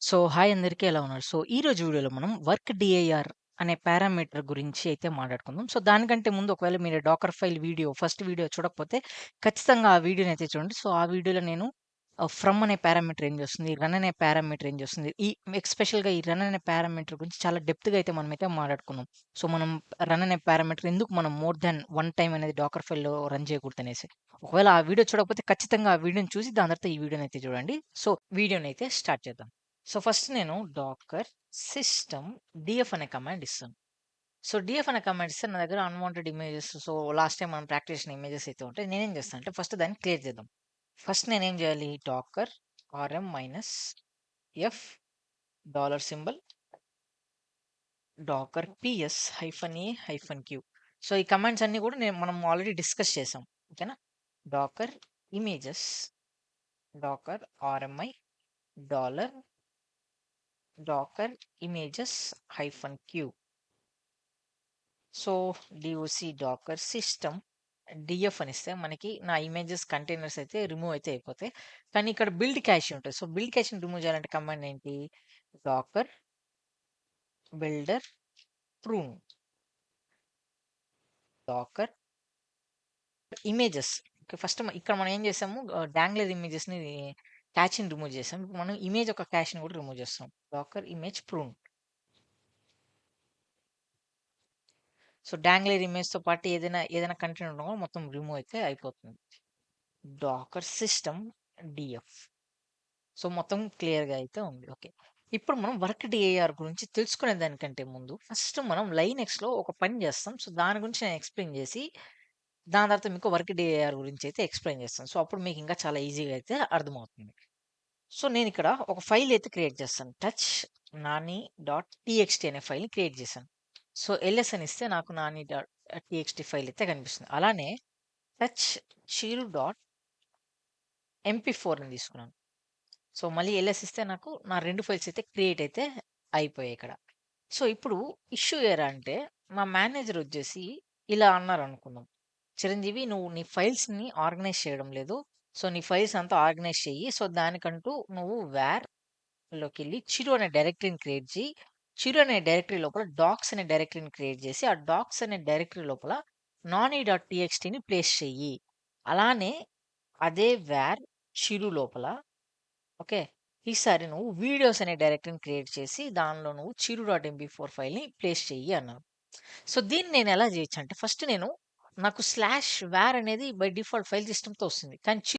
Hi అందరికీ ఎలా ఉన్నారు? ఈరోజు వీడియోలో మనం వర్క్ డిఐఆర్ అనే పారామీటర్ గురించి అయితే మాట్లాడుకుందాం. దానికంటే ముందు ఒకవేళ మీరు డాకర్ ఫైల్ ఫస్ట్ వీడియో చూడకపోతే ఖచ్చితంగా ఆ వీడియోని అయితే చూడండి. ఆ వీడియోలో నేను ఫ్రమ్ అనే పారామీటర్ ఏం చేస్తుంది? రన్ అనే పారామీటర్ ఏం చేస్తుంది? ఎస్పెషల్‌గా ఈ రన్ అనే పారామీటర్ గురించి చాలా డెప్త్‌గా అయితే మనమైతే మాట్లాడుకున్నాం. మనం రన్ అనే పారామీటర్ ఎందుకు మనం మోర్ థాన్ 1 టైమ్ అనేది డాకర్ ఫైల్‌లో రన్ చేయకూడదనేసి. ఒకవేళ ఆ వీడియో చూడకపోతే ఖచ్చితంగా ఆ వీడియోని చూసి దాని తర్వాత ఈ వీడియోని అయితే చూడండి. వీడియోనైతే స్టార్ట్ చేద్దాం. ఫస్ట్ నేను డాకర్ సిస్టమ్ డిఎఫ్ అనే కమాండ్ ఇస్తాను. డిఎఫ్ అనే కమాండ్ ఇస్తే నా దగ్గర అన్వాంటెడ్ ఇమేజెస్ లాస్ట్ టైం మనం ప్రాక్టీస్ చేసిన ఇమేజెస్ అయితే ఉంటాయి. నేనేం చేస్తాను అంటే ఫస్ట్ దాన్ని క్లియర్ చేద్దాం. ఫస్ట్ నేనేం చేయాలి? Docker RM minus F dollar symbol docker PS hyphen A hyphen Q. ఈ కమాండ్స్ అన్ని కూడా మనం ఆల్రెడీ డిస్కస్ చేసాం. ఓకేనా? Docker images docker RMI dollar docker images hyphen Q. DOC docker system DF అని ఇస్తే మనకి నా ఇమేజెస్ కంటైనర్స్ అయితే రిమూవ్ అయితే అయిపోతాయి. కానీ ఇక్కడ బిల్డ్ క్యాష్ ఉంటుంది. బిల్డ్ క్యాష్ని రిమూవ్ చేయాలంటే కమాండ్ ఏంటి? Docker builder prune docker images. Okay, first ఇక్కడ మనం ఏం చేసాము? డాంగ్లర్ ఇమేజెస్ని క్యాచ్ని రిమూవ్ చేసాం. ఇప్పుడు మనం ఇమేజ్ ఒక క్యాష్ని కూడా రిమూవ్ చేస్తాం. Docker image prune. డాంగ్లర్ ఇమేజ్తో పాటు ఏదైనా కంటెంట్ ఉన్నా కూడా మొత్తం రిమూవ్ అయితే అయిపోతుంది. Docker system DF. మొత్తం క్లియర్‌గా అయితే ఉంది. ఓకే. ఇప్పుడు మనం వర్క్ డిఐఆర్ గురించి తెలుసుకునే దానికంటే ముందు ఫస్ట్ మనం లైనెక్స్‌లో ఒక పని చేస్తాం. దాని గురించి నేను ఎక్స్‌ప్లెయిన్ చేసి, దాని తర్వాత మీకు వర్క్ డిఐఆర్ గురించి అయితే ఎక్స్‌ప్లెయిన్ చేస్తాను. అప్పుడు మీకు ఇంకా చాలా ఈజీగా అయితే అర్థమవుతుంది. నేనిక్కడ ఒక ఫైల్ అయితే క్రియేట్ చేస్తాను. టచ్ నాని డాట్ టీఎక్స్టీ అనే ఫైల్‌ని క్రియేట్ చేశాను. ఎల్ఎస్ అని ఇస్తే నాకు నాని డాట్ టీఎక్స్టీ ఫైల్ అయితే కనిపిస్తుంది. అలానే టచ్ చిరు డాట్ ఎంపీ4ని తీసుకున్నాను. మళ్ళీ ఎల్ఎస్ ఇస్తే నాకు నా 2 ఫైల్స్ అయితే క్రియేట్ అయితే అయిపోయాయి ఇక్కడ. ఇప్పుడు ఇష్యూ ఏరా అంటే మా మేనేజర్ వచ్చేసి ఇలా అన్నారనుకుందాం. చిరంజీవి, నువ్వు నీ ఫైల్స్‌ని ఆర్గనైజ్ చేయడం లేదు. నీ ఫైల్స్ అంతా ఆర్గనైజ్ చెయ్యి. దానికంటూ నువ్వు లోకెళ్ళి చిరు అనే డైరెక్టరీని క్రియేట్ చెయ్యి. చిరు అనే డైరెక్టరీ లోపల డాక్స్ అనే డైరెక్టరీని క్రియేట్ చేసి, ఆ డాక్స్ అనే డైరెక్టరీ లోపల నాని.టీఎక్స్టీని ప్లేస్ చెయ్యి. అలానే అదే చిరు లోపల ఓకే, ఈసారి నువ్వు వీడియోస్ అనే డైరెక్టరీని క్రియేట్ చేసి, దానిలో నువ్వు చిరు డాట్ ఎంపీ4 ఫైల్‌ని ప్లేస్ చెయ్యి అన్నారు. దీన్ని నేను ఎలా చేయొచ్చంటే ఫస్ట్ నాకు స్లాష్ వార్ అనేది బై డిఫాల్ట్ ఫైల్ సిస్టమ్‌తో వస్తుంది. కానీ